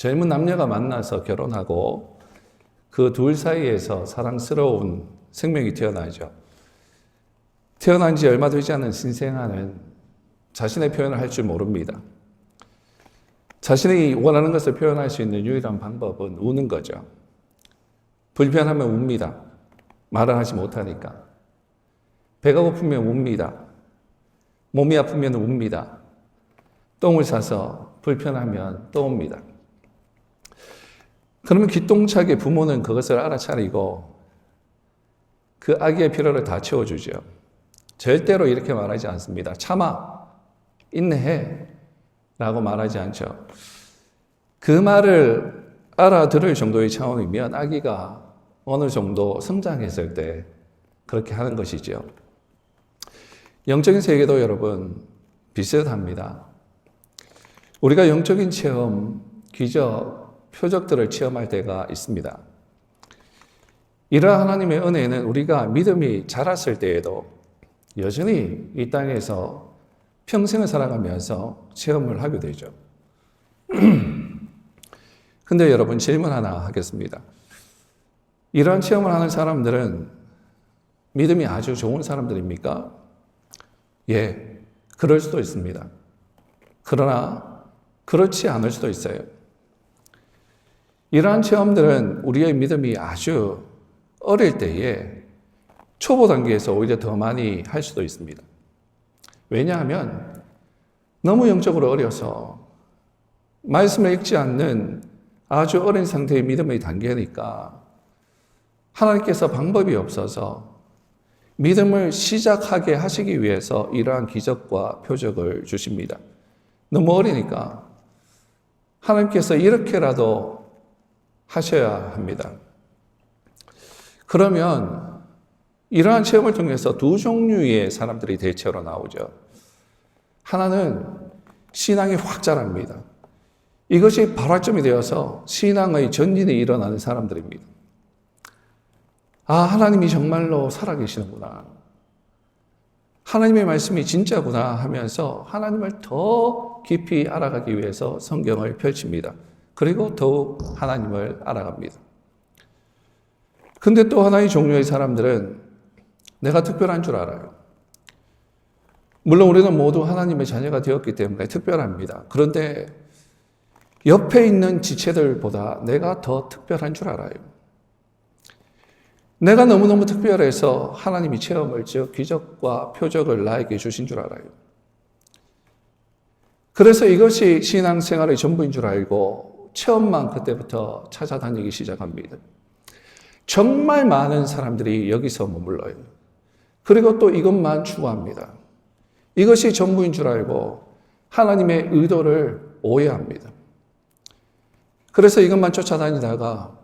젊은 남녀가 만나서 결혼하고 그 둘 사이에서 사랑스러운 생명이 태어나죠. 태어난 지 얼마 되지 않은 신생아는 자신의 표현을 할 줄 모릅니다. 자신이 원하는 것을 표현할 수 있는 유일한 방법은 우는 거죠. 불편하면 웁니다. 말을 하지 못하니까. 배가 고프면 웁니다. 몸이 아프면 웁니다. 똥을 싸서 불편하면 또 웁니다. 그러면 기똥차게 부모는 그것을 알아차리고 그 아기의 필요를 다 채워주죠. 절대로 이렇게 말하지 않습니다. 참아, 인내해 라고 말하지 않죠. 그 말을 알아들을 정도의 차원이면 아기가 어느 정도 성장했을 때 그렇게 하는 것이죠. 영적인 세계도 여러분 비슷합니다. 우리가 영적인 체험, 기적, 표적들을 체험할 때가 있습니다. 이러한 하나님의 은혜는 우리가 믿음이 자랐을 때에도 여전히 이 땅에서 평생을 살아가면서 체험을 하게 되죠. 근데 여러분 질문 하나 하겠습니다. 이러한 체험을 하는 사람들은 믿음이 아주 좋은 사람들입니까? 예, 그럴 수도 있습니다. 그러나 그렇지 않을 수도 있어요. 이러한 체험들은 우리의 믿음이 아주 어릴 때에 초보 단계에서 오히려 더 많이 할 수도 있습니다. 왜냐하면 너무 영적으로 어려서 말씀을 읽지 않는 아주 어린 상태의 믿음의 단계니까 하나님께서 방법이 없어서 믿음을 시작하게 하시기 위해서 이러한 기적과 표적을 주십니다. 너무 어리니까 하나님께서 이렇게라도 하셔야 합니다. 그러면 이러한 체험을 통해서 두 종류의 사람들이 대체로 나오죠. 하나는 신앙이 확 자랍니다. 이것이 발화점이 되어서 신앙의 전진이 일어나는 사람들입니다. 아, 하나님이 정말로 살아계시는구나. 하나님의 말씀이 진짜구나 하면서 하나님을 더 깊이 알아가기 위해서 성경을 펼칩니다. 그리고 더욱 하나님을 알아갑니다. 근데 또 하나의 종류의 사람들은 내가 특별한 줄 알아요. 물론 우리는 모두 하나님의 자녀가 되었기 때문에 특별합니다. 그런데 옆에 있는 지체들보다 내가 더 특별한 줄 알아요. 내가 너무너무 특별해서 하나님이 체험을, 즉 기적과 표적을 나에게 주신 줄 알아요. 그래서 이것이 신앙생활의 전부인 줄 알고 체험만 그때부터 찾아다니기 시작합니다. 정말 많은 사람들이 여기서 머물러요. 그리고 또 이것만 추구합니다. 이것이 전부인 줄 알고 하나님의 의도를 오해합니다. 그래서 이것만 쫓아다니다가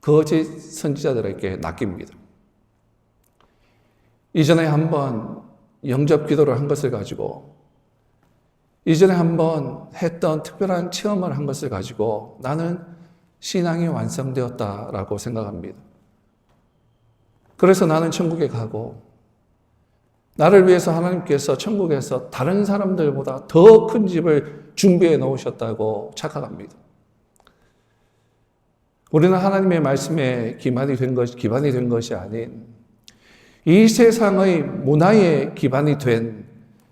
거짓 선지자들에게 낚입니다. 이전에 한번 영접 기도를 한 것을 가지고, 이전에 한번 했던 특별한 체험을 한 것을 가지고 나는 신앙이 완성되었다라고 생각합니다. 그래서 나는 천국에 가고 나를 위해서 하나님께서 천국에서 다른 사람들보다 더 큰 집을 준비해 놓으셨다고 착각합니다. 우리는 하나님의 말씀에 기반이 된 것이 아닌 이 세상의 문화에 기반이 된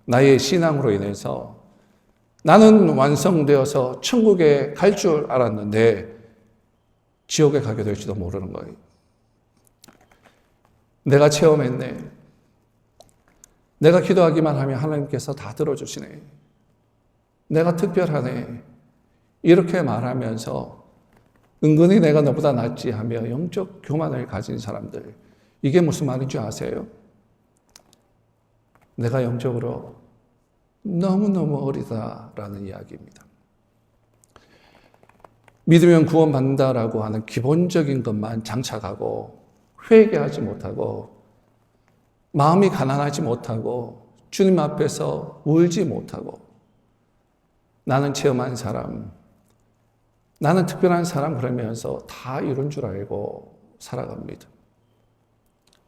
나의 신앙으로 인해서 나는 완성되어서 천국에 갈 줄 알았는데 지옥에 가게 될지도 모르는 거예요. 내가 체험했네. 내가 기도하기만 하면 하나님께서 다 들어주시네. 내가 특별하네. 이렇게 말하면서 은근히 내가 너보다 낫지 하며 영적 교만을 가진 사람들. 이게 무슨 말인지 아세요? 내가 영적으로 너무너무 어리다라는 이야기입니다. 믿으면 구원받는다라고 하는 기본적인 것만 장착하고 회개하지 못하고 마음이 가난하지 못하고 주님 앞에서 울지 못하고 나는 체험한 사람, 나는 특별한 사람 그러면서 다 이룬 줄 알고 살아갑니다.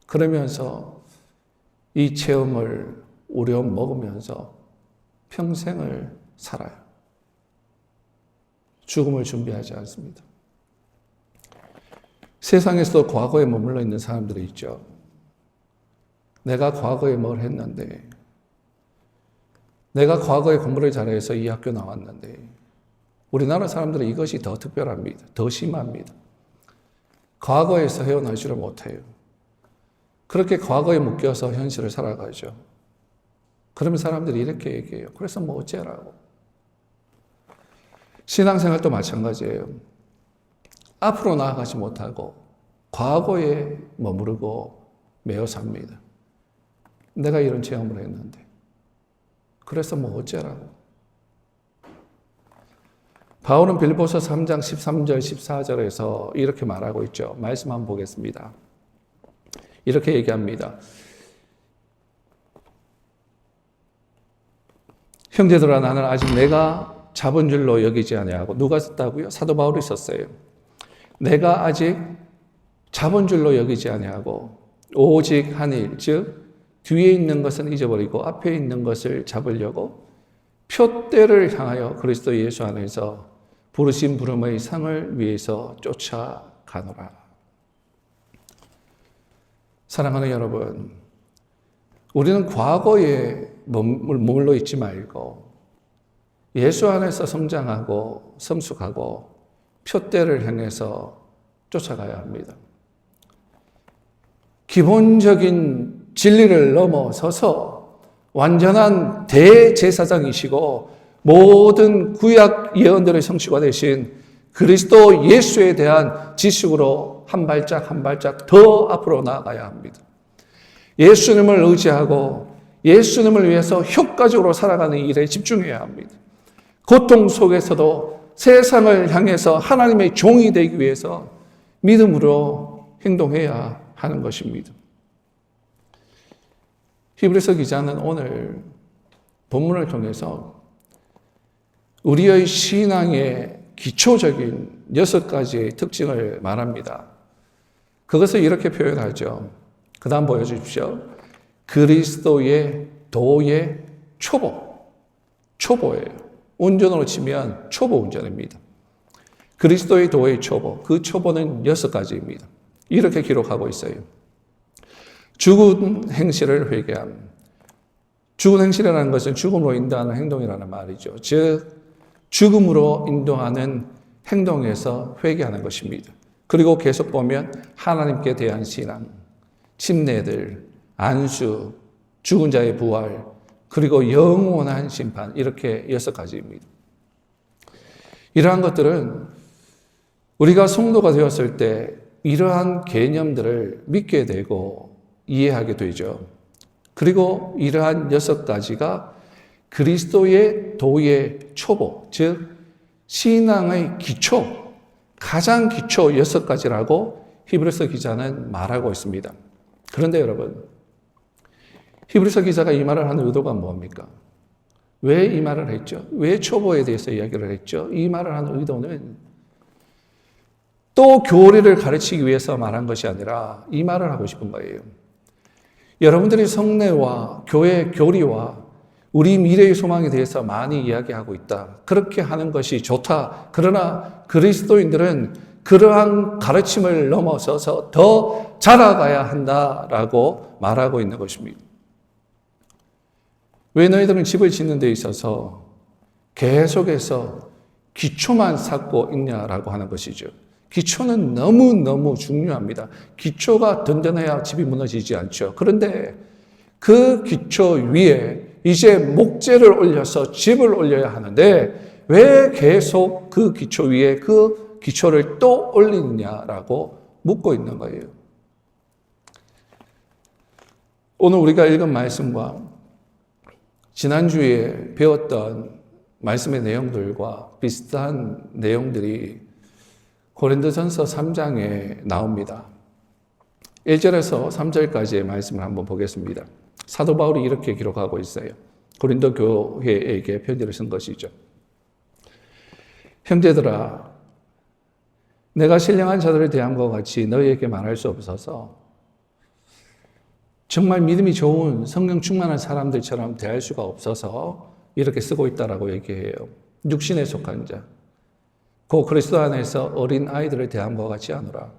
그러면서 이 체험을 우려 먹으면서 평생을 살아요. 죽음을 준비하지 않습니다. 세상에서도 과거에 머물러 있는 사람들이 있죠. 내가 과거에 뭘 했는데, 내가 과거에 공부를 잘해서 이 학교 나왔는데, 우리나라 사람들은 이것이 더 특별합니다. 더 심합니다. 과거에서 헤어나지를 못해요. 그렇게 과거에 묶여서 현실을 살아가죠. 그러면 사람들이 이렇게 얘기해요. 그래서 뭐 어째라고. 신앙생활도 마찬가지예요. 앞으로 나아가지 못하고 과거에 머무르고 매여 삽니다. 내가 이런 체험을 했는데 그래서 뭐 어째라고. 바울은 빌립보서 3장 13절 14절에서 이렇게 말하고 있죠. 말씀 한번 보겠습니다. 이렇게 얘기합니다. 형제들아, 나는 아직 내가 잡은 줄로 여기지 아니하고. 누가 썼다고요? 사도 바울이 썼어요. 내가 아직 잡은 줄로 여기지 아니하고 오직 한 일, 즉 뒤에 있는 것은 잊어버리고 앞에 있는 것을 잡으려고 표대를 향하여 그리스도 예수 안에서 부르신 부름의 상을 위해서 쫓아가노라. 사랑하는 여러분, 우리는 과거에 머물러 있지 말고 예수 안에서 성장하고 성숙하고 표대를 향해서 쫓아가야 합니다. 기본적인 진리를 넘어서서 완전한 대제사장이시고 모든 구약 예언들의 성취가 되신 그리스도 예수에 대한 지식으로 한 발짝 한 발짝 더 앞으로 나아가야 합니다. 예수님을 의지하고 예수님을 위해서 효과적으로 살아가는 일에 집중해야 합니다. 고통 속에서도 세상을 향해서 하나님의 종이 되기 위해서 믿음으로 행동해야 하는 것입니다. 히브리서 기자는 오늘 본문을 통해서 우리의 신앙의 기초적인 6가지의 특징을 말합니다. 그것을 이렇게 표현하죠. 그 다음 보여주십시오. 그리스도의 도의 초보예요. 운전으로 치면 초보 운전입니다. 그리스도의 도의 초보, 그 초보는 6가지입니다. 이렇게 기록하고 있어요. 죽은 행실을 회개함. 죽은 행실이라는 것은 죽음으로 인도하는 행동이라는 말이죠. 즉 죽음으로 인도하는 행동에서 회개하는 것입니다. 그리고 계속 보면 하나님께 대한 신앙, 침례들, 안수, 죽은 자의 부활, 그리고 영원한 심판, 이렇게 6가지입니다. 이러한 것들은 우리가 성도가 되었을 때 이러한 개념들을 믿게 되고 이해하게 되죠. 그리고 이러한 6가지가 그리스도의 도의 초보, 즉 신앙의 기초, 가장 기초 6가지라고 히브리서 기자는 말하고 있습니다. 그런데 여러분, 히브리서 기자가 이 말을 하는 의도가 뭡니까? 왜 이 말을 했죠? 왜 초보에 대해서 이야기를 했죠? 이 말을 하는 의도는 또 교리를 가르치기 위해서 말한 것이 아니라 이 말을 하고 싶은 거예요. 여러분들이 성례와 교회 교리와 우리 미래의 소망에 대해서 많이 이야기하고 있다. 그렇게 하는 것이 좋다. 그러나 그리스도인들은 그러한 가르침을 넘어서서 더 자라가야 한다라고 말하고 있는 것입니다. 왜 너희들은 집을 짓는 데 있어서 계속해서 기초만 쌓고 있냐라고 하는 것이죠. 기초는 너무너무 중요합니다. 기초가 든든해야 집이 무너지지 않죠. 그런데 그 기초 위에 이제 목재를 올려서 집을 올려야 하는데 왜 계속 그 기초 위에 그 기초를 또 올리느냐라고 묻고 있는 거예요. 오늘 우리가 읽은 말씀과 지난주에 배웠던 말씀의 내용들과 비슷한 내용들이 고린도전서 3장에 나옵니다. 1절에서 3절까지의 말씀을 한번 보겠습니다. 사도 바울이 이렇게 기록하고 있어요. 고린도 교회에게 편지를 쓴 것이죠. 형제들아, 내가 신령한 자들에 대한 것 같이 너희에게 말할 수 없어서 정말 믿음이 좋은 성령 충만한 사람들처럼 대할 수가 없어서 이렇게 쓰고 있다라고 얘기해요. 육신에 속한 자. 그 그리스도 안에서 어린 아이들을 대함과 같이 하노라.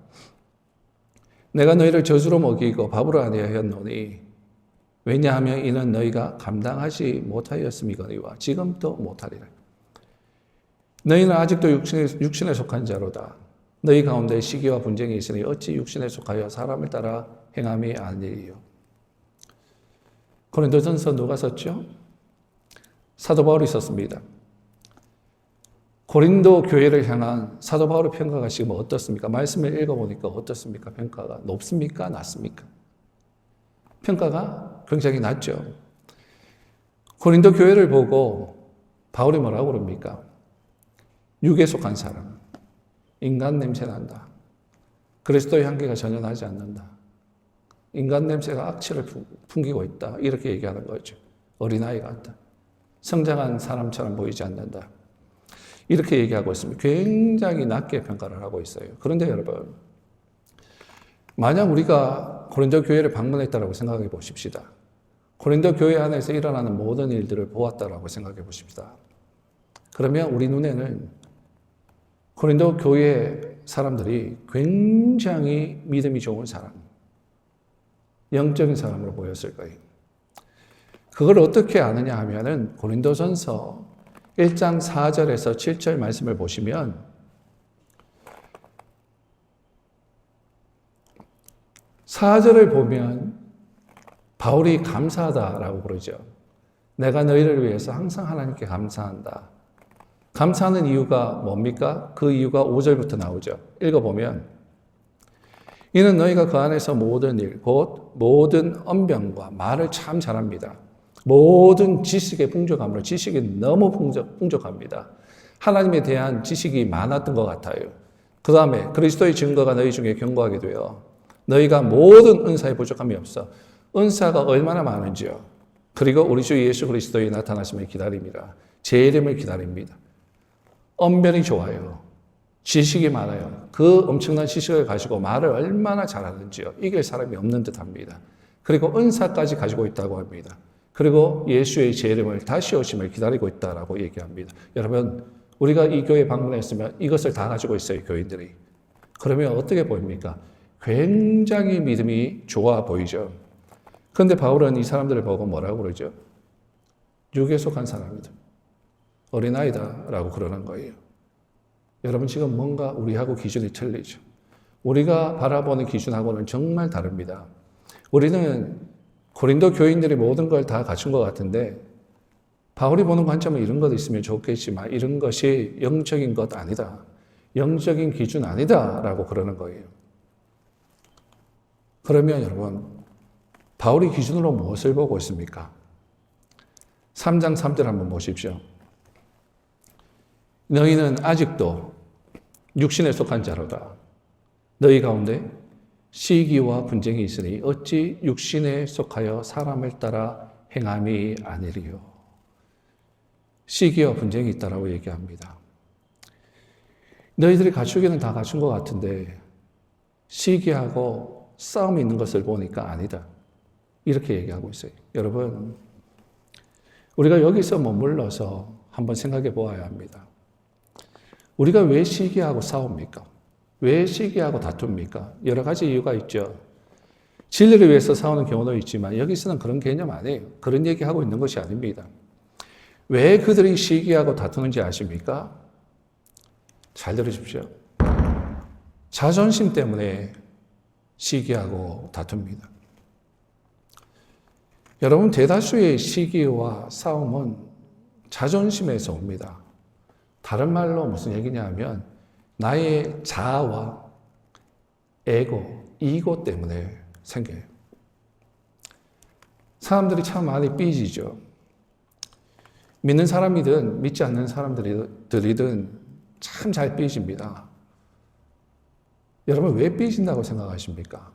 내가 너희를 저주로 먹이고 밥으로 하려 하였노니 왜냐하면 이는 너희가 감당하지 못하였음이거니와 지금도 못하리라. 너희는 아직도 육신에 속한 자로다. 너희 가운데 시기와 분쟁이 있으니 어찌 육신에 속하여 사람을 따라 행함이 아니리요. 고린도전서 누가 썼죠? 사도 바울이 썼습니다. 고린도 교회를 향한 사도 바울의 평가가 지금 어떻습니까? 말씀을 읽어보니까 어떻습니까? 평가가 높습니까? 낮습니까? 평가가 굉장히 낮죠. 고린도 교회를 보고 바울이 뭐라고 그럽니까? 육에 속한 사람, 인간 냄새 난다. 그리스도의 향기가 전혀 나지 않는다. 인간 냄새가 악취를 풍기고 있다. 이렇게 얘기하는 거죠. 어린아이 같다. 성장한 사람처럼 보이지 않는다. 이렇게 얘기하고 있습니다. 굉장히 낮게 평가를 하고 있어요. 그런데 여러분, 만약 우리가 고린도 교회를 방문했다라고 생각해 보십시다. 고린도 교회 안에서 일어나는 모든 일들을 보았다라고 생각해 보십시다. 그러면 우리 눈에는 고린도 교회 사람들이 굉장히 믿음이 좋은 사람, 영적인 사람으로 보였을 거예요. 그걸 어떻게 아느냐 하면은 고린도전서 1장 4절에서 7절 말씀을 보시면 사절을 보면 바울이 감사하다라고 그러죠. 내가 너희를 위해서 항상 하나님께 감사한다. 감사하는 이유가 뭡니까? 그 이유가 5절부터 나오죠. 읽어보면 이는 너희가 그 안에서 모든 일, 곧 모든 언변과 말을 참 잘합니다. 모든 지식의 풍족함으로 지식이 너무 풍족합니다. 하나님에 대한 지식이 많았던 것 같아요. 그 다음에 그리스도의 증거가 너희 중에 견고하게 되어 너희가 모든 은사에 부족함이 없어. 은사가 얼마나 많은지요. 그리고 우리 주 예수 그리스도의 나타나심을 기다립니다. 재림을 기다립니다. 언변이 좋아요. 지식이 많아요. 그 엄청난 지식을 가지고 말을 얼마나 잘하는지요. 이길 사람이 없는 듯합니다. 그리고 은사까지 가지고 있다고 합니다. 그리고 예수의 재림을 다시 오심을 기다리고 있다라고 얘기합니다. 여러분, 우리가 이 교회 방문했으면 이것을 다 가지고 있어요, 교인들이. 그러면 어떻게 보입니까? 굉장히 믿음이 좋아 보이죠. 그런데 바울은 이 사람들을 보고 뭐라고 그러죠? 육에 속한 사람이다. 어린아이다라고 그러는 거예요. 여러분, 지금 뭔가 우리하고 기준이 틀리죠. 우리가 바라보는 기준하고는 정말 다릅니다. 우리는 고린도 교인들이 모든 걸 다 갖춘 것 같은데 바울이 보는 관점은 이런 것 있으면 좋겠지만 이런 것이 영적인 것 아니다. 영적인 기준 아니다 라고 그러는 거예요. 그러면 여러분, 바울이 기준으로 무엇을 보고 있습니까? 3장 3절 한번 보십시오. 너희는 아직도 육신에 속한 자로다. 너희 가운데 시기와 분쟁이 있으니 어찌 육신에 속하여 사람을 따라 행함이 아니리요. 시기와 분쟁이 있다라고 얘기합니다. 너희들이 갖추기는 다 갖춘 것 같은데 시기하고 싸움이 있는 것을 보니까 아니다. 이렇게 얘기하고 있어요. 여러분, 우리가 여기서 머물러서 한번 생각해 보아야 합니다. 우리가 왜 시기하고 싸웁니까? 왜 시기하고 다툽니까? 여러 가지 이유가 있죠. 진리를 위해서 싸우는 경우도 있지만 여기서는 그런 개념 아니에요. 그런 얘기하고 있는 것이 아닙니다. 왜 그들이 시기하고 다투는지 아십니까? 잘 들으십시오. 자존심 때문에 시기하고 다툽니다. 여러분, 대다수의 시기와 싸움은 자존심에서 옵니다. 다른 말로 무슨 얘기냐 하면 나의 자아와 에고, 이고 때문에 생겨요. 사람들이 참 많이 삐지죠. 믿는 사람이든 믿지 않는 사람들이든 참 잘 삐집니다. 여러분, 왜 삐진다고 생각하십니까?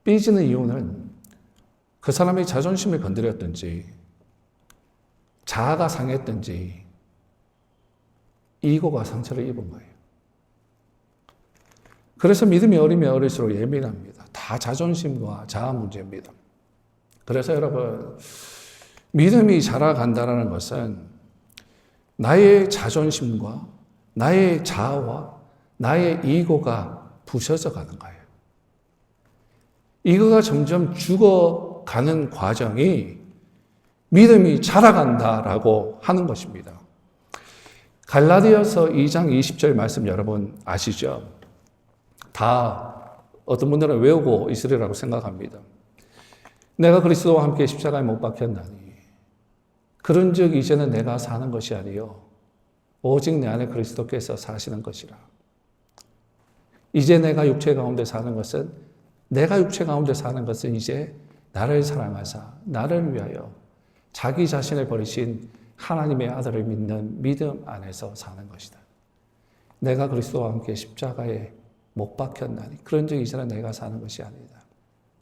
삐지는 이유는 그 사람의 자존심을 건드렸든지 자아가 상했든지 이고가 상처를 입은 거예요. 그래서 믿음이 어리면 어릴수록 예민합니다. 다 자존심과 자아 문제입니다. 그래서 여러분, 믿음이 자라간다는 것은 나의 자존심과 나의 자아와 나의 이고가 부서져 가는 거예요. 이거가 점점 죽어가는 과정이 믿음이 자라간다라고 하는 것입니다. 갈라디아서 2장 20절 말씀 여러분 아시죠? 다 어떤 분들은 외우고 있으리라고 생각합니다. 내가 그리스도와 함께 십자가에 못 박혔나니 그런즉 이제는 내가 사는 것이 아니요 오직 내 안에 그리스도께서 사시는 것이라. 이제 내가 육체 가운데 사는 것은 이제 나를 사랑하사 나를 위하여 자기 자신을 버리신 하나님의 아들을 믿는 믿음 안에서 사는 것이다. 내가 그리스도와 함께 십자가에 못 박혔나니 그런즉 이제는 내가 사는 것이 아니다.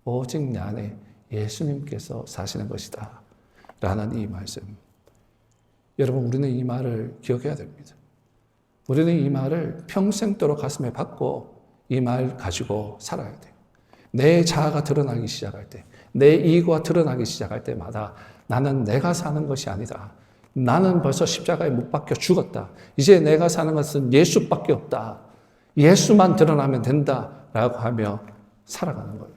오직 내 안에 예수님께서 사시는 것이다. 라는 이 말씀. 여러분, 우리는 이 말을 기억해야 됩니다. 우리는 이 말을 평생도록 가슴에 박고 이 말 가지고 살아야 돼요. 내 자아가 드러나기 시작할 때, 내 이고가 드러나기 시작할 때마다 나는 내가 사는 것이 아니다. 나는 벌써 십자가에 못 박혀 죽었다. 이제 내가 사는 것은 예수밖에 없다. 예수만 드러나면 된다라고 하며 살아가는 거예요.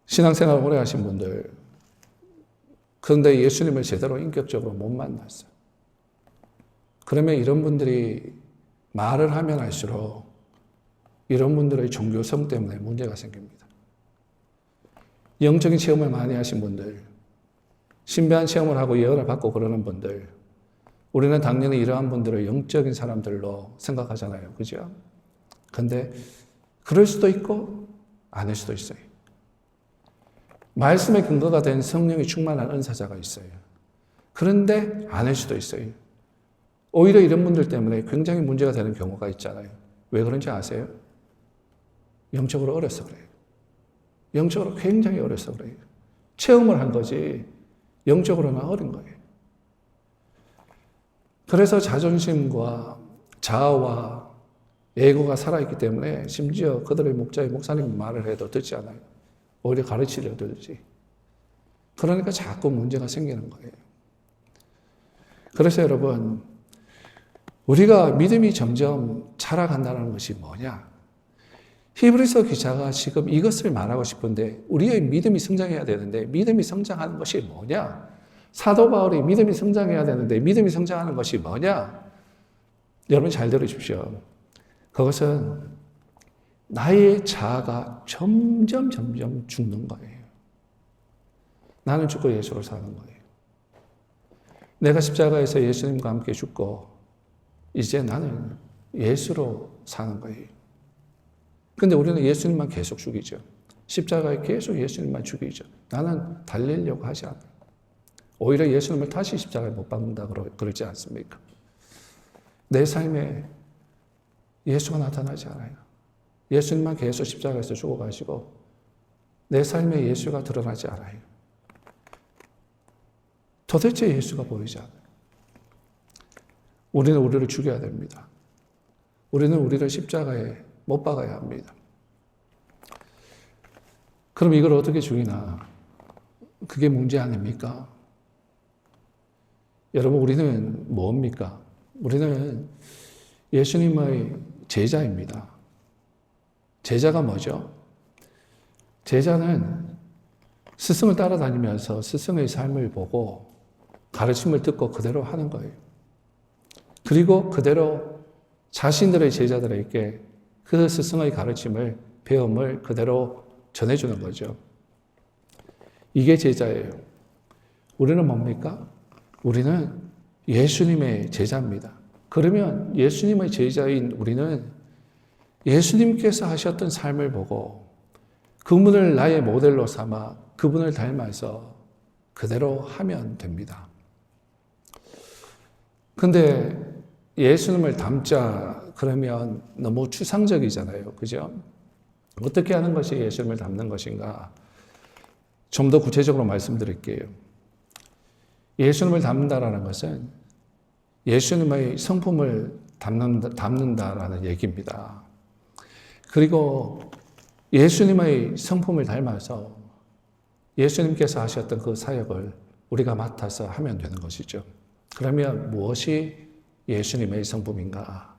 신앙생활 오래 하신 분들, 그런데 예수님을 제대로 인격적으로 못 만났어요. 그러면 이런 분들이 말을 하면 할수록 이런 분들의 종교성 때문에 문제가 생깁니다. 영적인 체험을 많이 하신 분들, 신비한 체험을 하고 예언을 받고 그러는 분들, 우리는 당연히 이러한 분들을 영적인 사람들로 생각하잖아요. 그죠? 근데 그럴 수도 있고 아닐 수도 있어요. 말씀의 근거가 된 성령이 충만한 은사자가 있어요. 그런데 아닐 수도 있어요. 오히려 이런 분들 때문에 굉장히 문제가 되는 경우가 있잖아요. 왜 그런지 아세요? 영적으로 어려서 그래요. 영적으로 굉장히 어려서 그래요. 체험을 한 거지 영적으로는 어린 거예요. 그래서 자존심과 자아와 에고가 살아있기 때문에 심지어 그들의 목사님 말을 해도 듣지 않아요. 오히려 가르치려 들지. 그러니까 자꾸 문제가 생기는 거예요. 그래서 여러분, 우리가 믿음이 점점 자라간다는 것이 뭐냐? 히브리서 기자가 지금 이것을 말하고 싶은데 우리의 믿음이 성장해야 되는데 믿음이 성장하는 것이 뭐냐? 사도 바울이 믿음이 성장해야 되는데 믿음이 성장하는 것이 뭐냐? 여러분 잘 들으십시오. 그것은 나의 자아가 점점 죽는 거예요. 나는 죽고 예수로 사는 거예요. 내가 십자가에서 예수님과 함께 죽고 이제 나는 예수로 사는 거예요. 근데 우리는 예수님만 계속 죽이죠. 십자가에 계속 예수님만 죽이죠. 나는 달리려고 하지 않아요. 오히려 예수님을 다시 십자가에 못 박는다 그러지 않습니까? 내 삶에 예수가 나타나지 않아요. 예수님만 계속 십자가에서 죽어가시고 내 삶에 예수가 드러나지 않아요. 도대체 예수가 보이지 않아요. 우리는 우리를 죽여야 됩니다. 우리는 우리를 십자가에 못 박아야 합니다. 그럼 이걸 어떻게 죽이나? 그게 문제 아닙니까? 여러분, 우리는 뭡니까? 우리는 예수님의 제자입니다. 제자가 뭐죠? 제자는 스승을 따라다니면서 스승의 삶을 보고 가르침을 듣고 그대로 하는 거예요. 그리고 그대로 자신들의 제자들에게 그 스승의 가르침을, 배움을 그대로 전해주는 거죠. 이게 제자예요. 우리는 뭡니까? 우리는 예수님의 제자입니다. 그러면 예수님의 제자인 우리는 예수님께서 하셨던 삶을 보고 그분을 나의 모델로 삼아 그분을 닮아서 그대로 하면 됩니다. 근데 예수님을 닮자 그러면 너무 추상적이잖아요. 그죠? 어떻게 하는 것이 예수님을 닮는 것인가? 좀 더 구체적으로 말씀드릴게요. 예수님을 닮는다라는 것은 예수님의 성품을 닮는다라는 얘기입니다. 그리고 예수님의 성품을 닮아서 예수님께서 하셨던 그 사역을 우리가 맡아서 하면 되는 것이죠. 그러면 무엇이 예수님의 성품인가?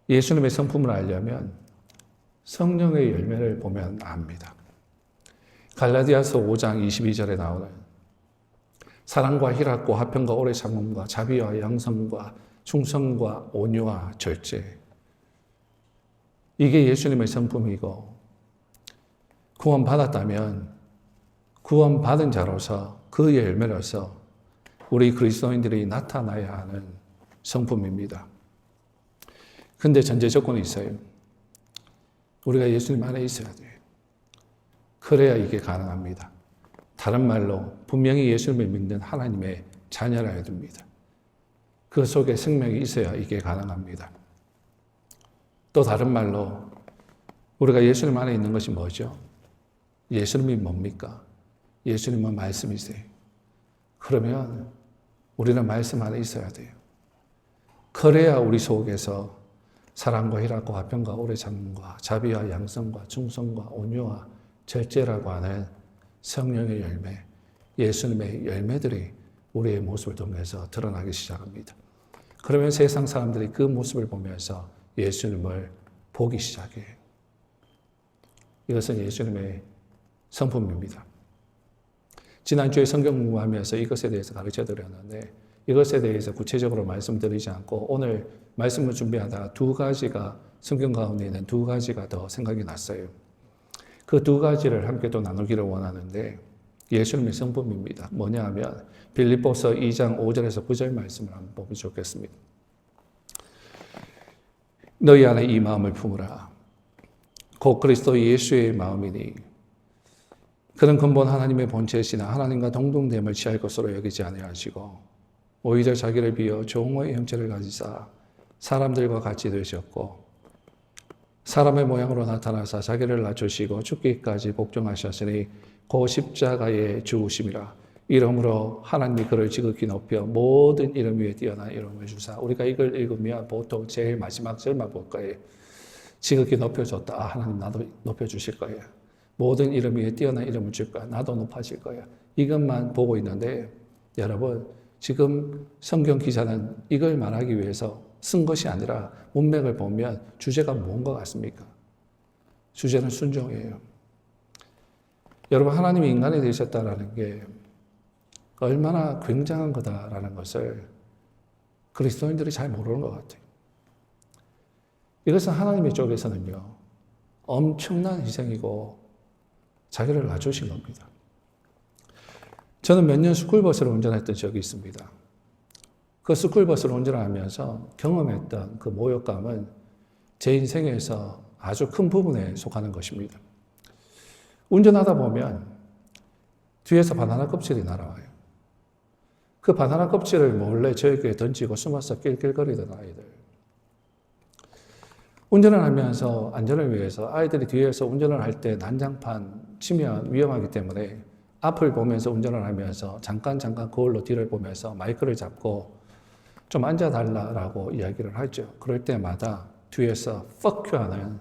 예수님의 성품을 알려면 성령의 열매를 보면 압니다. 갈라디아서 5장 22절에 나오는 사랑과 희락과 화평과 오래 참음과 자비와 양성과 충성과 온유와 절제, 이게 예수님의 성품이고, 구원받았다면 구원받은 자로서 그 열매로서 우리 그리스도인들이 나타나야 하는 성품입니다. 근데 전제 조건이 있어요. 우리가 예수님 안에 있어야 돼요. 그래야 이게 가능합니다. 다른 말로 분명히 예수님을 믿는 하나님의 자녀라야 됩니다. 그 속에 생명이 있어야 이게 가능합니다. 또 다른 말로 우리가 예수님 안에 있는 것이 뭐죠? 예수님이 뭡니까? 예수님은 말씀이세요. 그러면 우리는 말씀 안에 있어야 돼요. 그래야 우리 속에서 사랑과 희락과 화평과 오래 참음과 자비와 양성과 충성과 온유와 절제라고 하는 성령의 열매, 예수님의 열매들이 우리의 모습을 통해서 드러나기 시작합니다. 그러면 세상 사람들이 그 모습을 보면서 예수님을 보기 시작해요. 이것은 예수님의 성품입니다. 지난주에 성경 공부하면서 이것에 대해서 가르쳐 드렸는데, 이것에 대해서 구체적으로 말씀드리지 않고 오늘 말씀을 준비하다가 두 가지가, 성경 가운데 있는 두 가지가 더 생각이 났어요. 그 두 가지를 함께 또 나누기를 원하는데, 예수님의 성품입니다. 뭐냐 하면 빌립보서 2장 5절에서 9절 말씀을 한번 보면 좋겠습니다. 너희 안에 이 마음을 품으라. 곧 그리스도 예수의 마음이니 그는 근본 하나님의 본체시나 하나님과 동등됨을 취할 것으로 여기지 아니하시고 오히려 자기를 비어 종의 형체를 가지사 사람들과 같이 되셨고 사람의 모양으로 나타나사 자기를 낮추시고 죽기까지 복종하셨으니 그 십자가의 죽으심이라. 이러므로 하나님이 그를 지극히 높여 모든 이름 위에 뛰어난 이름을 주사. 우리가 이걸 읽으면 보통 제일 마지막 절만 볼 거예요. 지극히 높여줬다. 아, 하나님 나도 높여주실 거예요. 모든 이름 위에 뛰어난 이름을 줄 거야. 나도 높아질 거야. 이것만 보고 있는데 여러분, 지금 성경 기자는 이걸 말하기 위해서 쓴 것이 아니라 문맥을 보면 주제가 뭔 것 같습니까? 주제는 순종이에요. 여러분, 하나님이 인간이 되셨다라는 게 얼마나 굉장한 거다라는 것을 그리스도인들이 잘 모르는 것 같아요. 이것은 하나님의 쪽에서는요, 엄청난 희생이고 자기를 낮추신 겁니다. 저는 몇 년 스쿨버스를 운전했던 적이 있습니다. 그 스쿨버스를 운전하면서 경험했던 그 모욕감은 제 인생에서 아주 큰 부분에 속하는 것입니다. 운전하다 보면 뒤에서 바나나 껍질이 날아와요. 그 바나나 껍질을 몰래 저에게 던지고 숨어서 낄낄거리던 아이들. 운전을 하면서 안전을 위해서 아이들이 뒤에서 운전을 할 때 난장판 치면 위험하기 때문에 앞을 보면서 운전을 하면서 잠깐 거울로 뒤를 보면서 마이크를 잡고 좀 앉아달라고 이야기를 하죠. 그럴 때마다 뒤에서 fuck you 하는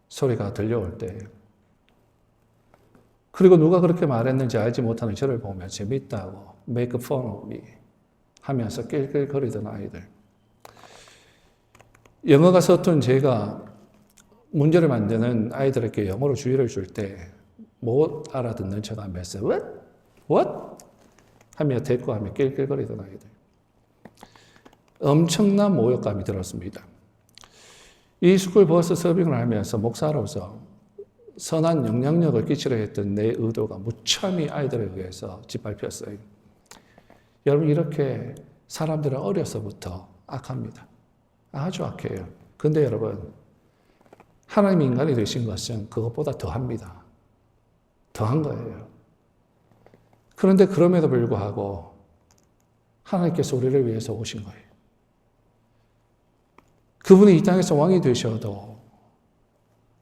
소리가 들려올 때, 그리고 누가 그렇게 말했는지 알지 못하는 저를 보면 재밌다고 make fun of me 하면서 낄낄거리던 아이들. 영어가 서툰 제가 문제를 만드는 아이들에게 영어로 주의를 줄 때 못 알아듣는 척 하면서 What? 하며 대꾸하며 낄낄거리던 아이들. 엄청난 모욕감이 들었습니다. 이 스쿨버스 서빙을 하면서 목사로서 선한 영향력을 끼치려 했던 내 의도가 무참히 아이들에 의해서 짓밟혔어요. 여러분, 이렇게 사람들은 어려서부터 악합니다. 아주 악해요. 근데 여러분, 하나님이 인간이 되신 것은 그것보다 더합니다. 더한 거예요. 그런데 그럼에도 불구하고 하나님께서 우리를 위해서 오신 거예요. 그분이 이 땅에서 왕이 되셔도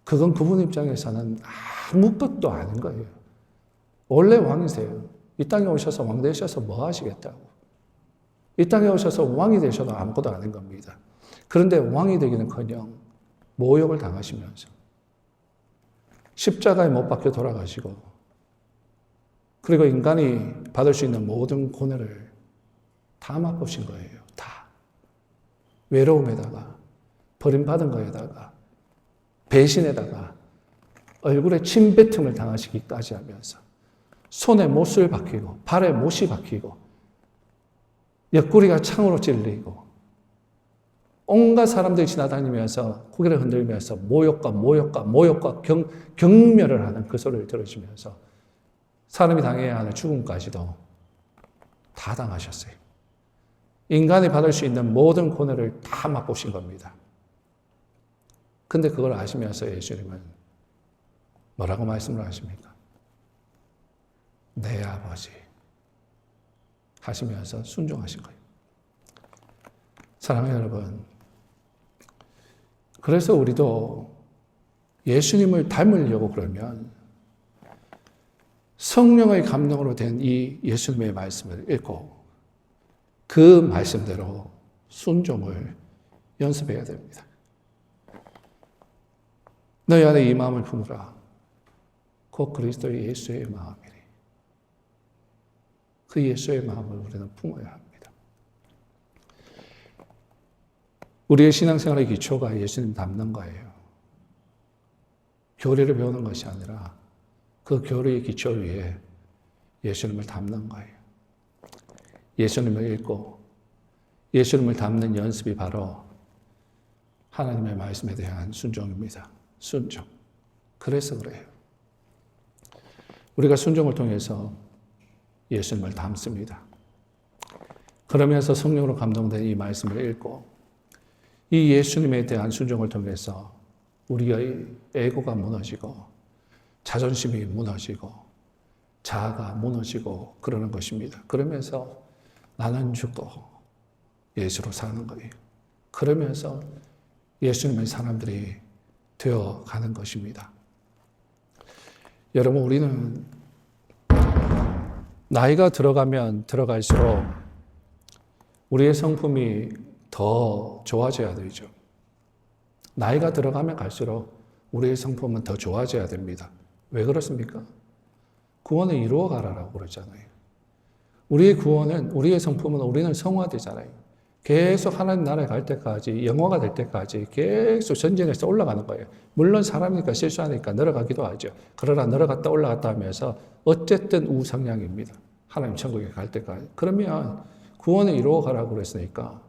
그건 그분 입장에서는 아무것도 아닌 거예요. 원래 왕이세요. 이 땅에 오셔서 왕 되셔서 뭐 하시겠다고. 이 땅에 오셔서 왕이 되셔도 아무것도 아닌 겁니다. 그런데 왕이 되기는커녕 모욕을 당하시면서 십자가에 못 박혀 돌아가시고, 그리고 인간이 받을 수 있는 모든 고뇌를 다 맛보신 거예요. 다. 외로움에다가 버림받은 거에다가 배신에다가 얼굴에 침뱉음을 당하시기까지 하면서 손에 못을 박히고 발에 못이 박히고 옆구리가 창으로 찔리고 온갖 사람들이 지나다니면서 고개를 흔들면서 모욕과 경멸을 하는 그 소리를 들으시면서 사람이 당해야 하는 죽음까지도 다 당하셨어요. 인간이 받을 수 있는 모든 고뇌를 다 맛보신 겁니다. 근데 그걸 아시면서 예수님은 뭐라고 말씀을 하십니까? 내 아버지 하시면서 순종하신 거예요. 사랑하는 여러분, 그래서 우리도 예수님을 닮으려고 그러면 성령의 감동으로 된 이 예수님의 말씀을 읽고 그 말씀대로 순종을 연습해야 됩니다. 너희 안에 이 마음을 품으라. 곧 그리스도의 예수의 마음이니. 그 예수의 마음을 우리는 품어야 합니다. 우리의 신앙생활의 기초가 예수님 닮는 거예요. 교리를 배우는 것이 아니라 그 교리의 기초 위에 예수님을 닮는 거예요. 예수님을 읽고 예수님을 닮는 연습이 바로 하나님의 말씀에 대한 순종입니다. 순종. 그래서 그래요. 우리가 순종을 통해서 예수님을 닮습니다. 그러면서 성령으로 감동된 이 말씀을 읽고 이 예수님에 대한 순종을 통해서 우리의 에고가 무너지고 자존심이 무너지고 자아가 무너지고 그러는 것입니다. 그러면서 나는 죽고 예수로 사는 거예요. 그러면서 예수님의 사람들이 되어가는 것입니다. 여러분, 우리는 나이가 들어가면 들어갈수록 우리의 성품이 더 좋아져야 되죠. 나이가 들어가면 갈수록 우리의 성품은 더 좋아져야 됩니다. 왜 그렇습니까? 구원을 이루어 가라라고 그러잖아요. 우리의 구원은, 우리의 성품은 우리는 성화되잖아요. 계속 하나님 나라에 갈 때까지, 영화가 될 때까지 계속 전쟁에서 올라가는 거예요. 물론 사람이니까 실수하니까 늘어가기도 하죠. 그러나 늘어갔다 올라갔다 하면서 어쨌든 우상향입니다. 하나님 천국에 갈 때까지. 그러면 구원을 이루어 가라고 그랬으니까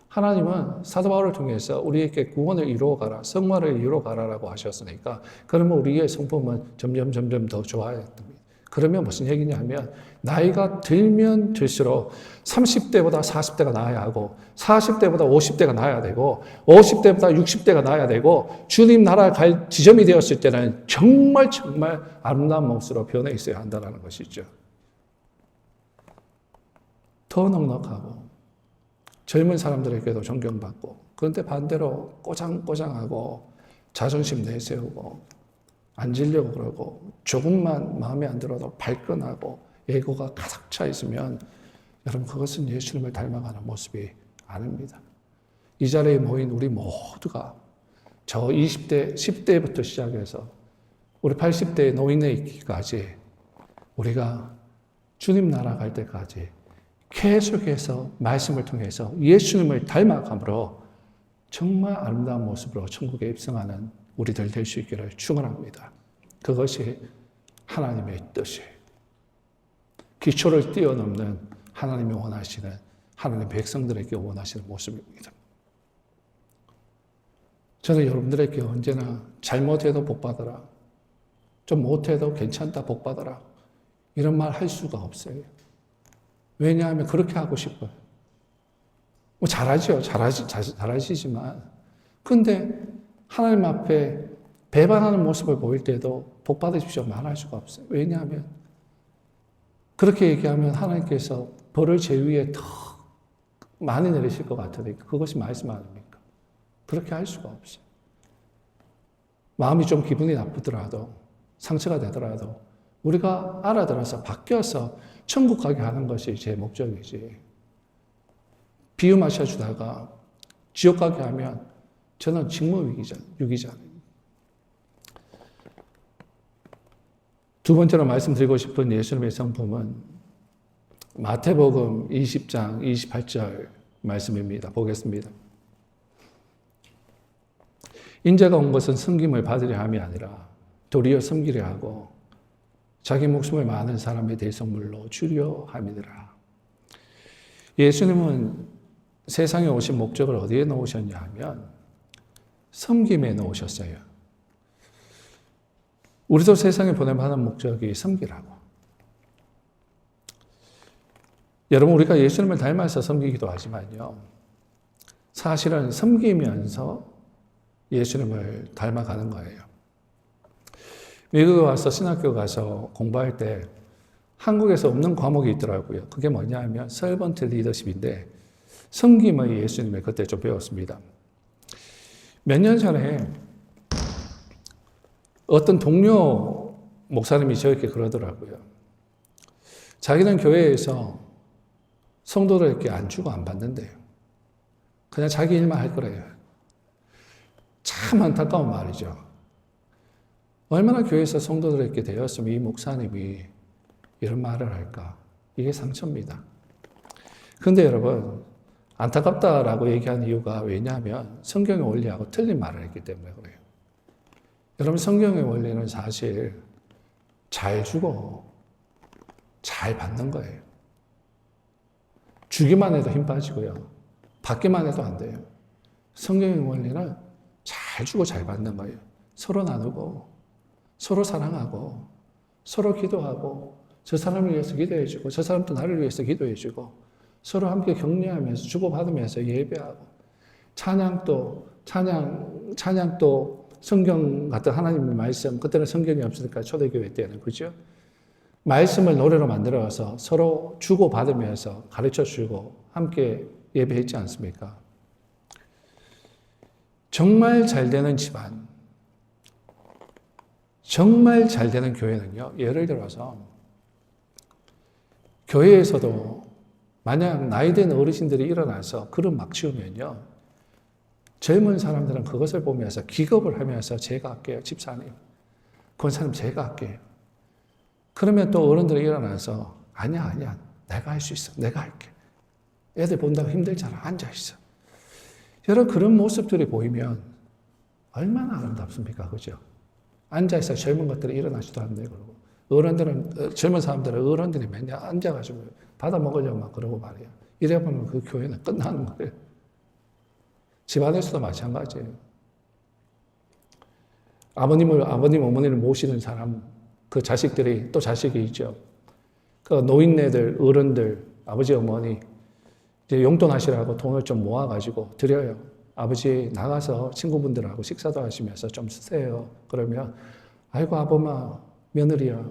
하나님은 사도 바울을 통해서 우리에게 구원을 이루어 가라, 성화를 이루어 가라라고 하셨으니까 그러면 우리의 성품은 점점 더 좋아야 됩니다. 그러면 무슨 얘기냐면 나이가 들면 들수록 30대보다 40대가 나아야 하고 40대보다 50대가 나아야 되고 50대보다 60대가 나아야 되고 주님 나라 갈 지점이 되었을 때는 정말 아름다운 모습으로 변해 있어야 한다는 것이죠. 더 넉넉하고 젊은 사람들에게도 존경받고 그런데 반대로 꼬장꼬장하고 자존심 내세우고 앉으려고 그러고 조금만 마음에 안 들어도 발끈하고 에고가 가득 차 있으면 여러분 그것은 예수님을 닮아가는 모습이 아닙니다. 이 자리에 모인 우리 모두가 저 20대, 10대부터 시작해서 우리 80대의 노인에 있기까지 우리가 주님 나라 갈 때까지 계속해서 말씀을 통해서 예수님을 닮아감으로 정말 아름다운 모습으로 천국에 입성하는 우리들 될 수 있기를 축원합니다. 그것이 하나님의 뜻이에요. 기초를 뛰어넘는 하나님이 원하시는 하나님의 백성들에게 원하시는 모습입니다. 저는 여러분들에게 언제나 잘못해도 복받아라, 좀 못해도 괜찮다 복받아라 이런 말 할 수가 없어요. 왜냐하면 그렇게 하고 싶어요. 뭐 잘하죠. 잘하시지만 근데 하나님 앞에 배반하는 모습을 보일 때도 복 받으십시오 말할 수가 없어요. 왜냐하면 그렇게 얘기하면 하나님께서 벌을 제 위에 더 많이 내리실 것 같으니까 그것이 말씀 아닙니까? 그렇게 할 수가 없어요. 마음이 좀 기분이 나쁘더라도 상처가 되더라도 우리가 알아들어서 바뀌어서 천국 가게 하는 것이 제 목적이지. 비유 마셔주다가 지옥 가게 하면 저는 직무유기잖아요. 두 번째로 말씀드리고 싶은 예수님의 성품은 마태복음 20장 28절 말씀입니다. 보겠습니다. 인자가 온 것은 섬김을 받으려 함이 아니라 도리어 섬기려 하고 자기 목숨을 많은 사람의 대성물로 주려 함이니라. 예수님은 세상에 오신 목적을 어디에 놓으셨냐 하면 섬김에 놓으셨어요. 우리도 세상에 보내받은 목적이 섬기라고. 여러분, 우리가 예수님을 닮아서 섬기기도 하지만요, 사실은 섬기면서 예수님을 닮아가는 거예요. 미국에 와서 신학교 가서 공부할 때 한국에서 없는 과목이 있더라고요. 그게 뭐냐 하면 서번트 리더십인데 섬김의 예수님을 그때 좀 배웠습니다. 몇 년 전에 어떤 동료 목사님이 저에게 그러더라고요. 자기는 교회에서 성도들에게 안 주고 안 받는데요. 그냥 자기 일만 할 거래요. 참 안타까운 말이죠. 얼마나 교회에서 성도들에게 되었으면 이 목사님이 이런 말을 할까? 이게 상처입니다. 그런데 여러분, 안타깝다라고 얘기한 이유가 왜냐하면 성경의 원리하고 틀린 말을 했기 때문에 그래요. 여러분, 성경의 원리는 사실 잘 주고 잘 받는 거예요. 주기만 해도 힘 빠지고요. 받기만 해도 안 돼요. 성경의 원리는 잘 주고 잘 받는 거예요. 서로 나누고, 서로 사랑하고, 서로 기도하고, 저 사람을 위해서 기도해주고, 저 사람도 나를 위해서 기도해주고, 서로 함께 격려하면서 주고받으면서 예배하고, 찬양도 성경 같은 하나님의 말씀, 그때는 성경이 없으니까 초대교회 때는, 그죠? 말씀을 노래로 만들어서 서로 주고받으면서 가르쳐주고 함께 예배했지 않습니까? 정말 잘 되는 집안, 정말 잘 되는 교회는요, 예를 들어서 교회에서도 만약 나이든 어르신들이 일어나서 그릇 막 치우면요, 젊은 사람들은 그것을 보면서 기겁을 하면서 제가 할게요, 집사님. 권사님 제가 할게요. 그러면 또 어른들이 일어나서 아니야, 내가 할 수 있어. 내가 할게. 애들 본다고 힘들잖아. 앉아있어. 여러분, 그런 모습들이 보이면 얼마나 아름답습니까? 그죠? 앉아있어. 젊은 것들이 일어나지도 않네. 그러고. 어른들은, 젊은 사람들은 어른들이 맨날 앉아가지고 받아 먹으려고 막 그러고 말이야. 이래보면 그 교회는 끝나는 거예요. 집안에서도 마찬가지예요. 아버님, 어머니를 모시는 사람, 그 자식들이 또 자식이 있죠. 그 노인네들, 어른들, 아버지, 어머니, 이제 용돈 하시라고 돈을 좀 모아가지고 드려요. 아버지 나가서 친구분들하고 식사도 하시면서 좀 쓰세요. 그러면, 아이고, 아범아, 며느리야,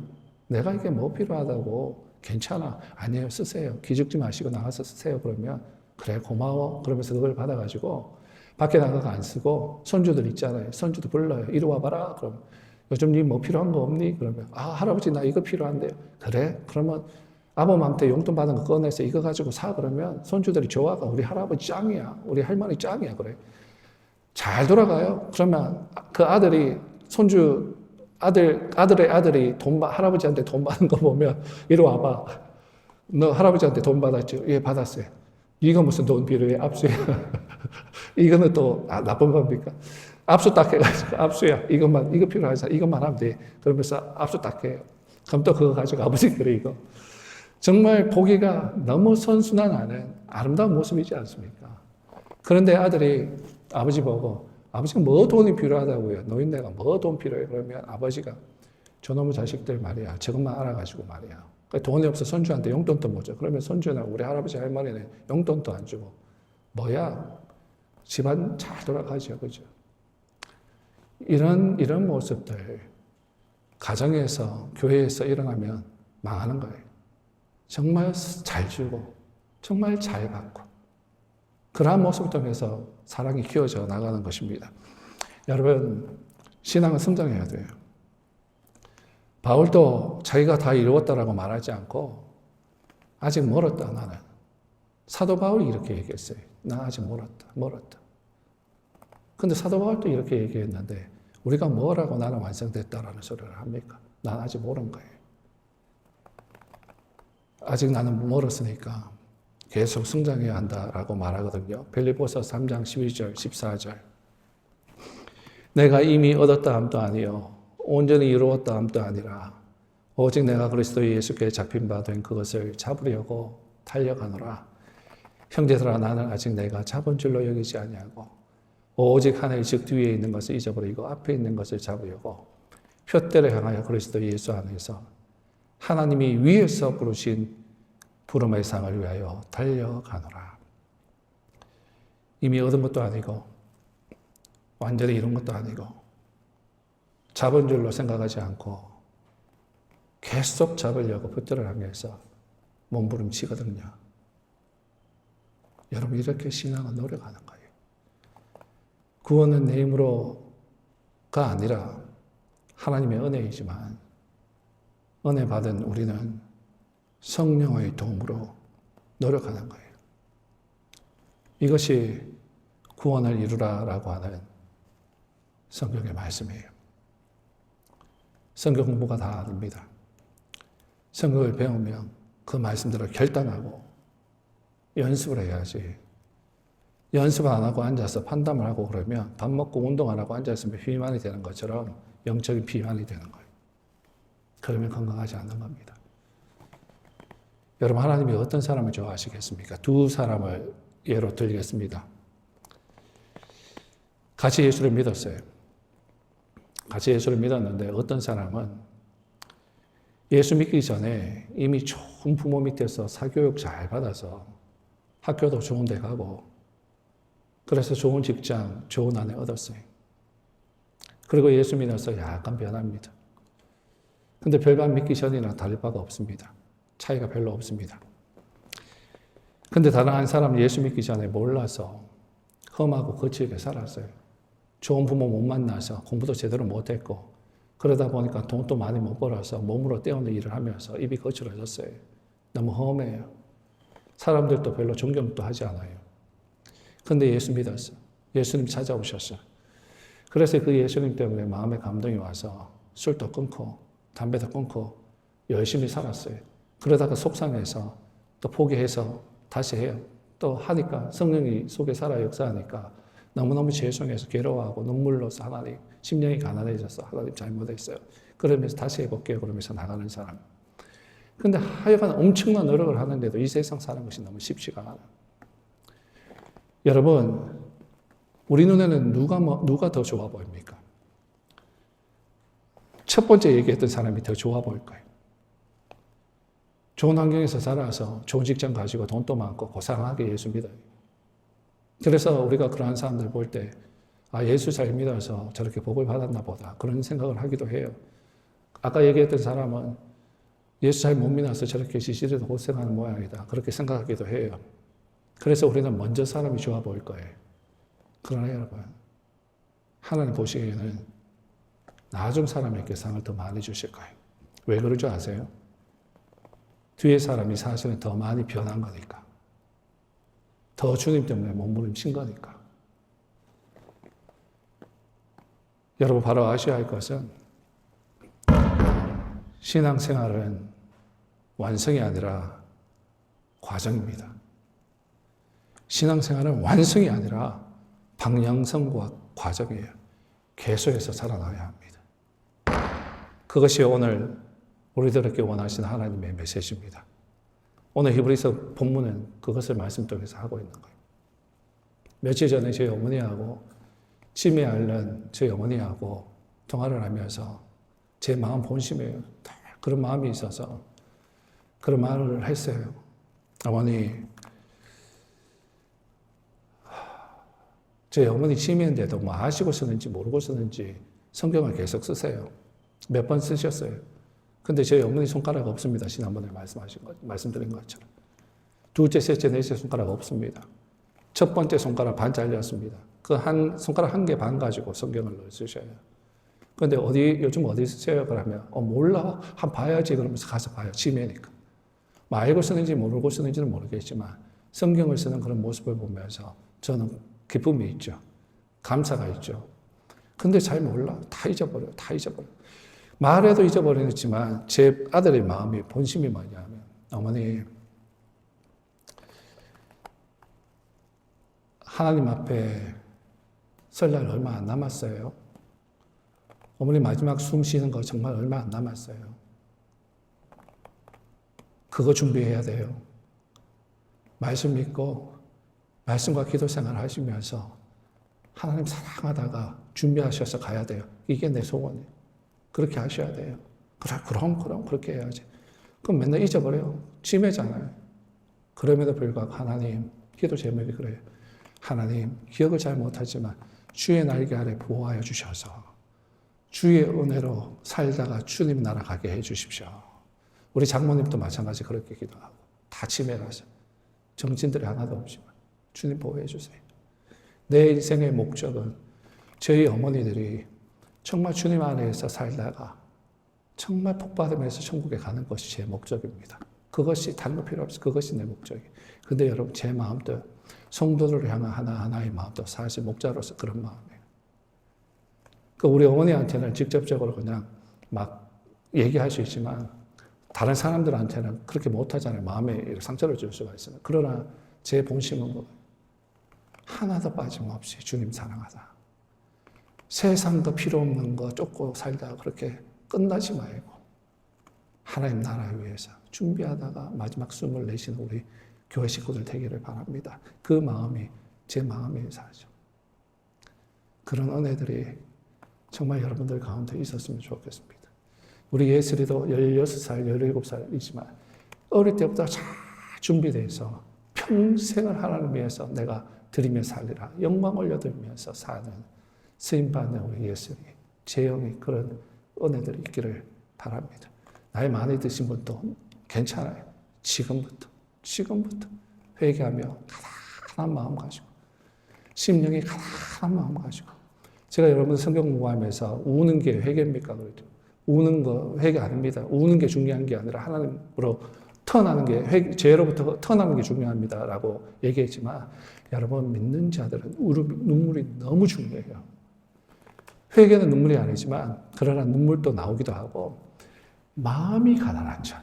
내가 이게 뭐 필요하다고, 괜찮아. 아니에요, 쓰세요. 기죽지 마시고 나가서 쓰세요. 그러면, 그래, 고마워. 그러면서 그걸 받아가지고, 밖에 나가서 안 쓰고, 손주들 있잖아요. 손주도 불러요. 이리 와봐라. 그럼, 요즘 니 뭐 필요한 거 없니? 그러면, 아, 할아버지 나 이거 필요한데요. 그래? 그러면 아범한테 용돈 받은 거 꺼내서 이거 가지고 사. 그러면 손주들이 좋아가. 우리 할아버지 짱이야. 우리 할머니 짱이야. 그래. 잘 돌아가요. 그러면 그 아들이, 아들의 아들이 할아버지한테 돈 받는 거 보면, 이리 와봐. 너 할아버지한테 돈 받았죠? 예, 받았어요. 이거 무슨 돈 필요해? 압수야. 이거는 또 나쁜 겁니까? 압수 딱 해가지고, 압수야. 이거 필요하지. 이것만 하면 돼. 그러면서 압수 딱 해요. 그럼 또 그거 가지고 아버지 그래, 이거. 정말 보기가 너무 선순환하는 아름다운 모습이지 않습니까? 그런데 아들이 아버지 보고, 아버지가 뭐 돈이 필요하다고요? 노인네가 뭐 돈 필요해? 그러면 아버지가 저놈의 자식들 말이야. 저것만 알아가지고 말이야. 돈이 없어 손주한테 용돈도 못 줘. 그러면 손주는 우리 할아버지 할머니는 용돈도 안 주고. 뭐야? 집안 잘 돌아가죠. 그죠? 이런 모습들, 가정에서, 교회에서 일어나면 망하는 거예요. 정말 잘 주고, 정말 잘 받고, 그러한 모습을 통해서 사랑이 키워져 나가는 것입니다. 여러분, 신앙은 성장해야 돼요. 바울도 자기가 다 이루었다라고 말하지 않고, 아직 멀었다, 나는. 사도 바울이 이렇게 얘기했어요. 나 아직 멀었다. 근데 사도 바울도 이렇게 얘기했는데, 우리가 뭐라고 나는 완성됐다라는 소리를 합니까? 난 아직 모른 거예요. 아직 나는 멀었으니까 계속 성장해야 한다라고 말하거든요. 빌립보서 3장 12절, 14절. 내가 이미 얻었다 함도 아니요 온전히 이루었다 함도 아니라 오직 내가 그리스도 예수께 잡힌 바 된 그것을 잡으려고 달려가노라. 형제들아 나는 아직 내가 잡은 줄로 여기지 아니하고 오직 하늘 즉 뒤에 있는 것을 잊어버리고 앞에 있는 것을 잡으려고 표대를 향하여 그리스도 예수 안에서 하나님이 위에서 부르신 부름의 상을 위하여 달려가노라. 이미 얻은 것도 아니고 완전히 이룬 것도 아니고 잡은 줄로 생각하지 않고 계속 잡으려고 표대를 향해서 몸부림치거든요. 여러분 이렇게 신앙은 노력하는 거예요. 구원은 내 힘으로가 아니라 하나님의 은혜이지만 은혜 받은 우리는 성령의 도움으로 노력하는 거예요. 이것이 구원을 이루라라고 하는 성경의 말씀이에요. 성경 공부가 다 아닙니다. 성경을 배우면 그 말씀대로 결단하고 연습을 해야지. 연습을 안 하고 앉아서 판단을 하고 그러면 밥 먹고 운동 안 하고 앉아있으면 비만이 되는 것처럼 영적인 비만이 되는 거예요. 그러면 건강하지 않는 겁니다. 여러분 하나님이 어떤 사람을 좋아하시겠습니까? 두 사람을 예로 들겠습니다. 같이 예수를 믿었어요. 같이 예수를 믿었는데 어떤 사람은 예수 믿기 전에 이미 좋은 부모 밑에서 사교육 잘 받아서 학교도 좋은 데 가고 그래서 좋은 직장, 좋은 아내 얻었어요. 그리고 예수 믿어서 약간 변합니다. 근데 별반 믿기 전이나 다를 바가 없습니다. 차이가 별로 없습니다. 근데 다른 한 사람은 예수 믿기 전에 몰라서 험하고 거칠게 살았어요. 좋은 부모 못 만나서 공부도 제대로 못했고 그러다 보니까 돈도 많이 못 벌어서 몸으로 때우는 일을 하면서 입이 거칠어졌어요. 너무 험해요. 사람들도 별로 존경도 하지 않아요. 근데 예수 믿었어. 예수님 찾아오셨어. 그래서 그 예수님 때문에 마음에 감동이 와서 술도 끊고 담배도 끊고 열심히 살았어요. 그러다가 속상해서 또 포기해서 다시 해요. 또 하니까 성령이 속에 살아 역사하니까 너무너무 죄송해서 괴로워하고 눈물 흘러서 하나님 심령이 가난해져서 하나님 잘못했어요. 그러면서 다시 해볼게요. 그러면서 나가는 사람. 근데 하여간 엄청난 노력을 하는데도 이 세상 사는 것이 너무 쉽지가 않아요. 여러분, 우리 눈에는 누가 더 좋아 보입니까? 첫 번째 얘기했던 사람이 더 좋아 보일 거예요. 좋은 환경에서 자라서 좋은 직장 가지고 돈도 많고 고상하게 예수 믿어요. 그래서 우리가 그러한 사람들 볼 때, 아, 예수 잘 믿어서 저렇게 복을 받았나 보다. 그런 생각을 하기도 해요. 아까 얘기했던 사람은 예수 잘 못 믿어서 저렇게 지지리도 고생하는 모양이다. 그렇게 생각하기도 해요. 그래서 우리는 먼저 사람이 좋아 보일 거예요. 그러나 여러분, 하나님 보시기에는 나중 사람에게 상을 더 많이 주실 거예요. 왜 그럴 줄 아세요? 뒤에 사람이 사실은 더 많이 변한 거니까. 더 주님 때문에 몸부림친 거니까. 여러분 바로 아셔야 할 것은 신앙생활은 완성이 아니라 과정입니다. 신앙생활은 완성이 아니라 방향성과 과정이에요. 계속해서 살아나야 합니다. 그것이 오늘 우리들에게 원하시는 하나님의 메시지입니다. 오늘 히브리서 본문은 그것을 말씀 통해서 하고 있는 거예요. 며칠 전에 저희 어머니하고 치매 앓는 저희 어머니하고 통화를 하면서 제 마음 본심이에요. 그런 마음이 있어서 그런 말을 했어요. 어머니, 저희 어머니 치매인데도 뭐 아시고 쓰는지 모르고 쓰는지 성경을 계속 쓰세요. 몇 번 쓰셨어요. 근데 저희 어머니 손가락 없습니다. 지난번에 말씀드린 것처럼. 둘째, 셋째, 넷째 손가락 없습니다. 첫 번째 손가락 반 잘렸습니다. 그 손가락 한 개 반 가지고 성경을 쓰셔요. 근데 요즘 어디 쓰세요? 그러면, 몰라. 한 봐야지. 그러면서 가서 봐요. 치매니까. 뭐 알고 쓰는지 모르고 쓰는지는 모르겠지만, 성경을 쓰는 그런 모습을 보면서 저는 기쁨이 있죠. 감사가 있죠. 근데 잘 몰라. 다 잊어버려요. 다 잊어버려요. 말해도 잊어버리지만 제 아들의 마음이 본심이 뭐냐면 어머니 하나님 앞에 설 날 얼마 안 남았어요. 어머니 마지막 숨 쉬는 거 정말 얼마 안 남았어요. 그거 준비해야 돼요. 말씀 믿고 말씀과 기도 생활 하시면서 하나님 사랑하다가 준비하셔서 가야 돼요. 이게 내 소원이에요. 그렇게 하셔야 돼요. 그럼 그렇게 해야지. 그럼 맨날 잊어버려요. 치매잖아요. 그럼에도 불구하고 하나님, 기도 제목이 그래요. 하나님, 기억을 잘 못하지만 주의 날개 아래 보호하여 주셔서 주의 은혜로 살다가 주님 나라 가게 해 주십시오. 우리 장모님도 마찬가지 그렇게 기도하고 다 치매라서 정신들이 하나도 없지만 주님 보호해 주세요. 내 인생의 목적은 저희 어머니들이 정말 주님 안에서 살다가 정말 복받으면서 천국에 가는 것이 제 목적입니다. 그것이 다른 거 필요 없어요. 그것이 내 목적이에요. 근데 여러분 제 마음도 성도를 향한 하나하나의 마음도 사실 목자로서 그런 마음이에요. 그 우리 어머니한테는 직접적으로 그냥 막 얘기할 수 있지만 다른 사람들한테는 그렇게 못하잖아요. 마음에 상처를 줄 수가 있어요. 그러나 제 본심은 뭐 하나도 빠짐없이 주님 사랑하다. 세상도 필요 없는 거 쫓고 살다가 그렇게 끝나지 말고 하나님 나라를 위해서 준비하다가 마지막 숨을 내쉬는 우리 교회 식구들 되기를 바랍니다. 그 마음이 제 마음이사죠. 그런 은혜들이 정말 여러분들 가운데 있었으면 좋겠습니다. 우리 예슬이도 16살, 17살이지만 어릴 때부터 잘 준비돼서 평생을 하나님 위해서 내가 드리며 살리라. 영광 올려드리면서 사는 쓰임받는 우리 예슬이, 재영이 그런 은혜들이 있기를 바랍니다. 나이 많이 드신 분도 괜찮아요. 지금부터 회개하며 가난한 마음 가지고 심령이 가난한 마음 가지고 제가 여러분 성경 공부하면서 우는 게 회개입니까? 그랬죠. 우는 거 회개 아닙니다. 우는 게 중요한 게 아니라 하나님으로 터나는 게 죄로부터 터나는 게 중요합니다라고 얘기했지만 여러분 믿는 자들은 눈물이 너무 중요해요. 회개는 눈물이 아니지만 그러나 눈물도 나오기도 하고 마음이 가난한 자,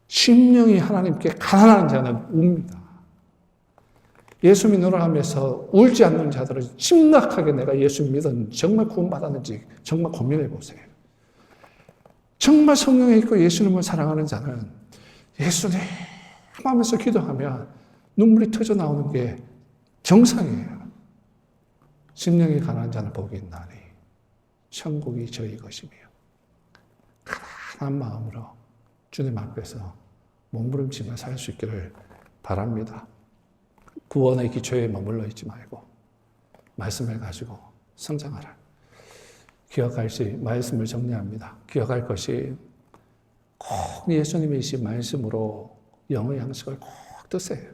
심령이 하나님께 가난한 자는 웁니다. 예수 믿노라 하면서 울지 않는 자들은 심각하게 내가 예수 믿었는지 정말 구원받았는지 정말 고민해 보세요. 정말 성령에 있고 예수님을 사랑하는 자는 예수님 하면서 기도하면 눈물이 터져 나오는 게 정상이에요. 심령이 가난한 자는 복이 있나니 천국이 저희 것이며 가난한 마음으로 주님 앞에서 몸부림치며 살 수 있기를 바랍니다. 구원의 기초에 머물러 있지 말고 말씀을 가지고 성장하라. 말씀을 정리합니다. 기억할 것이 꼭 예수님이신 말씀으로 영의 양식을 꼭 드세요.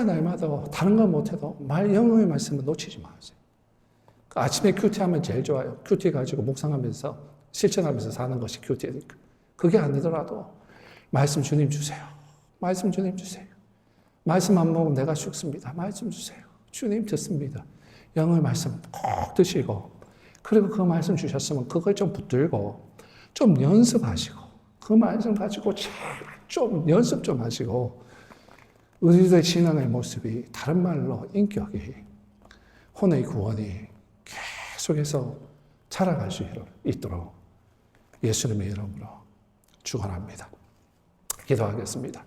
날마다 다른 건 못해도 영의 말씀을 놓치지 마세요. 아침에 큐티하면 제일 좋아요. 큐티 가지고 묵상하면서 실천하면서 사는 것이 큐티니까. 그게 아니더라도 말씀 주님 주세요. 말씀 주님 주세요. 말씀 안 먹으면 내가 죽습니다. 말씀 주세요. 주님 듣습니다. 영의 말씀 꼭 드시고 그리고 그 말씀 주셨으면 그걸 좀 붙들고 좀 연습하시고 그 말씀 가지고 좀 연습 좀 하시고 우리들의 신앙의 모습이 다른 말로 인격이 혼의 구원이 계속해서 자라갈 수 있도록 예수님의 이름으로 축원합니다. 기도하겠습니다.